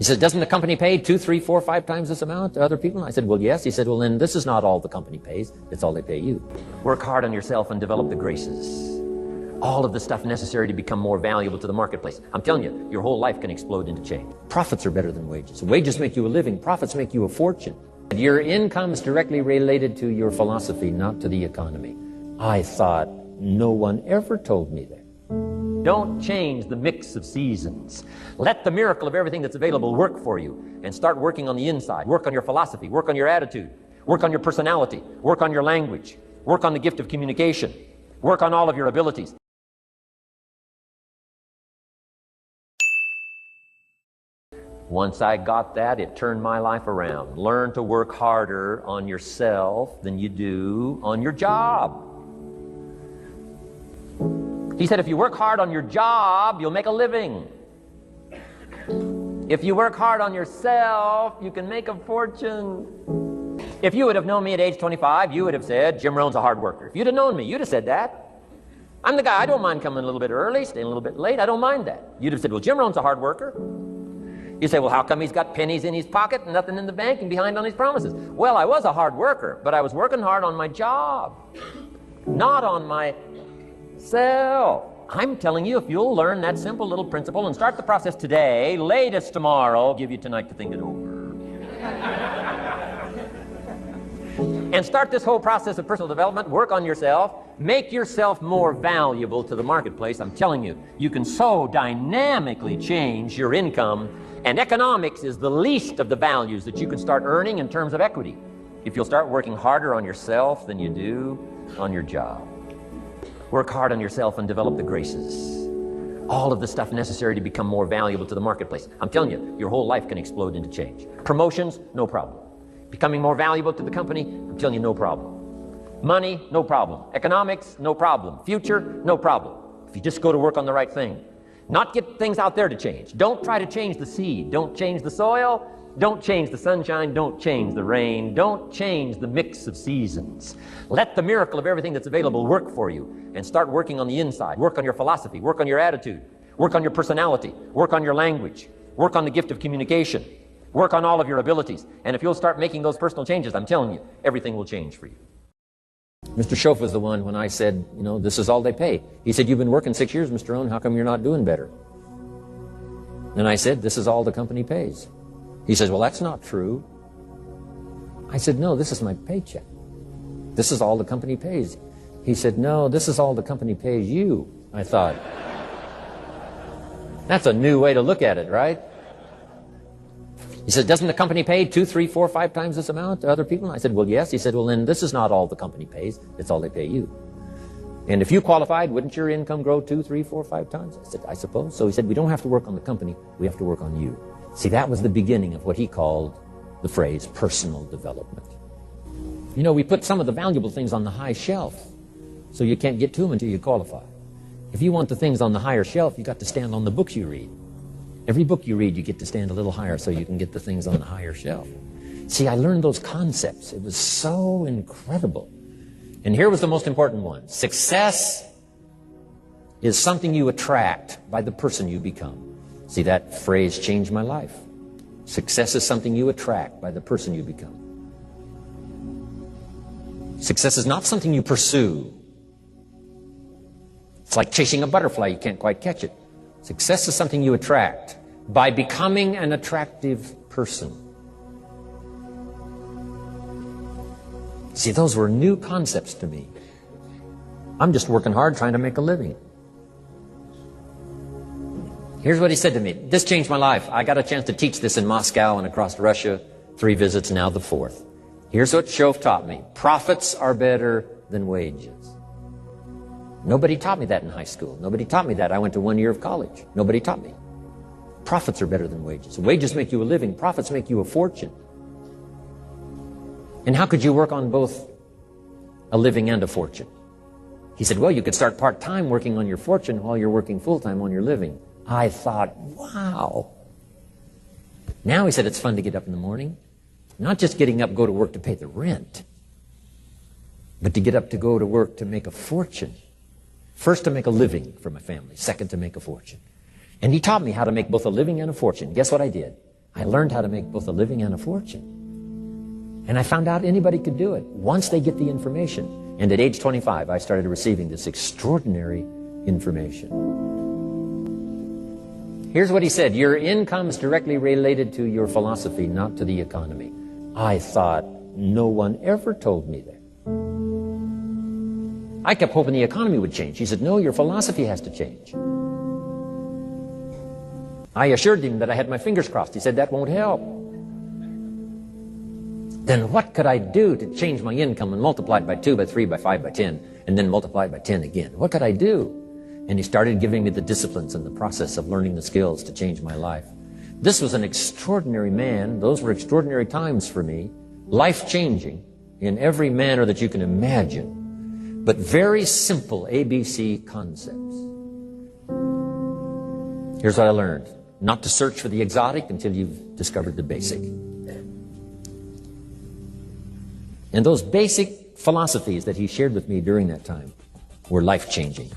He said, doesn't the company pay 2, 3, 4, 5 times this amount to other people? And I said, well, yes. He said, well, then this is not all the company pays. It's all they pay you. Work hard on yourself and develop the graces. All of the stuff necessary to become more valuable to the marketplace. I'm telling you, your whole life can explode into change. Profits are better than wages. Wages make you a living. Profits make you a fortune. Your income is directly related to your philosophy, not to the economy. I thought, no one ever told me that. Don't change the mix of seasons. Let the miracle of everything that's available work for you, and start working on the inside. Work on your philosophy, work on your attitude, work on your personality, work on your language, work on the gift of communication, work on all of your abilities. Once I got that, it turned my life around. Learn to work harder on yourself than you do on your job. He said, if you work hard on your job, you'll make a living. If you work hard on yourself, you can make a fortune. If you would have known me at age 25, you would have said, Jim Rohn's a hard worker. If you'd have known me, you'd have said that. I'm the guy, I don't mind coming a little bit early, staying a little bit late, I don't mind that. You'd have said, well, Jim Rohn's a hard worker. You say, well, how come he's got pennies in his pocket and nothing in the bank and behind on his promises? Well, I was a hard worker, but I was working hard on my job, not on myself. I'm telling you, if you'll learn that simple little principle and start the process today, latest tomorrow, I'll give you tonight to think it over. And start this whole process of personal development, work on yourself, make yourself more valuable to the marketplace. I'm telling you, you can so dynamically change your income, and economics is the least of the values that you can start earning in terms of equity if you'll start working harder on yourself than you do on your job. Work hard on yourself and develop the graces. All of the stuff necessary to become more valuable to the marketplace. I'm telling you, your whole life can explode into change. Promotions, no problem. Becoming more valuable to the company, I'm telling you, no problem. Money, no problem. Economics, no problem. Future, no problem. If you just go to work on the right thing. Not get things out there to change. Don't try to change the seed. Don't change the soil. Don't change the sunshine. Don't change the rain. Don't change the mix of seasons. Let the miracle of everything that's available work for you, and start working on the inside. Work on your philosophy. Work on your attitude. Work on your personality. Work on your language. Work on the gift of communication. Work on all of your abilities. And if you'll start making those personal changes, I'm telling you, everything will change for you. Mr. Schoaf was the one when I said, you know, this is all they pay. He said, you've been working 6 years, Mr. Rohn, how come you're not doing better? And I said, this is all the company pays. He says, well, that's not true. I said, no, this is my paycheck. This is all the company pays. He said, no, this is all the company pays you. I thought, that's a new way to look at it, right? He said, doesn't the company pay 2, 3, 4, 5 times this amount to other people? And I said, well, yes. He said, well, then this is not all the company pays. It's all they pay you. And if you qualified, wouldn't your income grow 2, 3, 4, 5 times? I said, I suppose. So he said, we don't have to work on the company. We have to work on you. See, that was the beginning of what he called the phrase personal development. You know, we put some of the valuable things on the high shelf, so you can't get to them until you qualify. If you want the things on the higher shelf, you got to stand on the books you read. Every book you read, you get to stand a little higher so you can get the things on the higher shelf. See, I learned those concepts. It was so incredible. And here was the most important one. Success is something you attract by the person you become. See, that phrase changed my life. Success is something you attract by the person you become. Success is not something you pursue. It's like chasing a butterfly. You can't quite catch it. Success is something you attract by becoming an attractive person. See, those were new concepts to me. I'm just working hard trying to make a living. Here's what he said to me. This changed my life. I got a chance to teach this in Moscow and across Russia. 3 visits, now the 4th. Here's what Schoaf taught me. Profits are better than wages. Nobody taught me that in high school. Nobody taught me that. I went to 1 year of college. Nobody taught me. Profits are better than wages. Wages make you a living. Profits make you a fortune. And how could you work on both a living and a fortune? He said, well, you could start part-time working on your fortune while you're working full-time on your living. I thought, wow. Now, he said, it's fun to get up in the morning. Not just getting up, go to work to pay the rent, but to get up to go to work to make a fortune. First, to make a living for my family. Second, to make a fortune. And he taught me how to make both a living and a fortune. Guess what I did? I learned how to make both a living and a fortune. And I found out anybody could do it once they get the information. And at age 25, I started receiving this extraordinary information. Here's what he said: your income is directly related to your philosophy, not to the economy. I thought no one ever told me that. I kept hoping the economy would change. He said, no, your philosophy has to change. I assured him that I had my fingers crossed. He said, that won't help. Then what could I do to change my income and multiply it by 2, by 3, by 5, by 10, and then multiply it by 10 again? What could I do? And he started giving me the disciplines and the process of learning the skills to change my life. This was an extraordinary man. Those were extraordinary times for me, life-changing in every manner that you can imagine, but very simple ABC concepts. Here's what I learned: not to search for the exotic until you've discovered the basic. And those basic philosophies that he shared with me during that time were life-changing.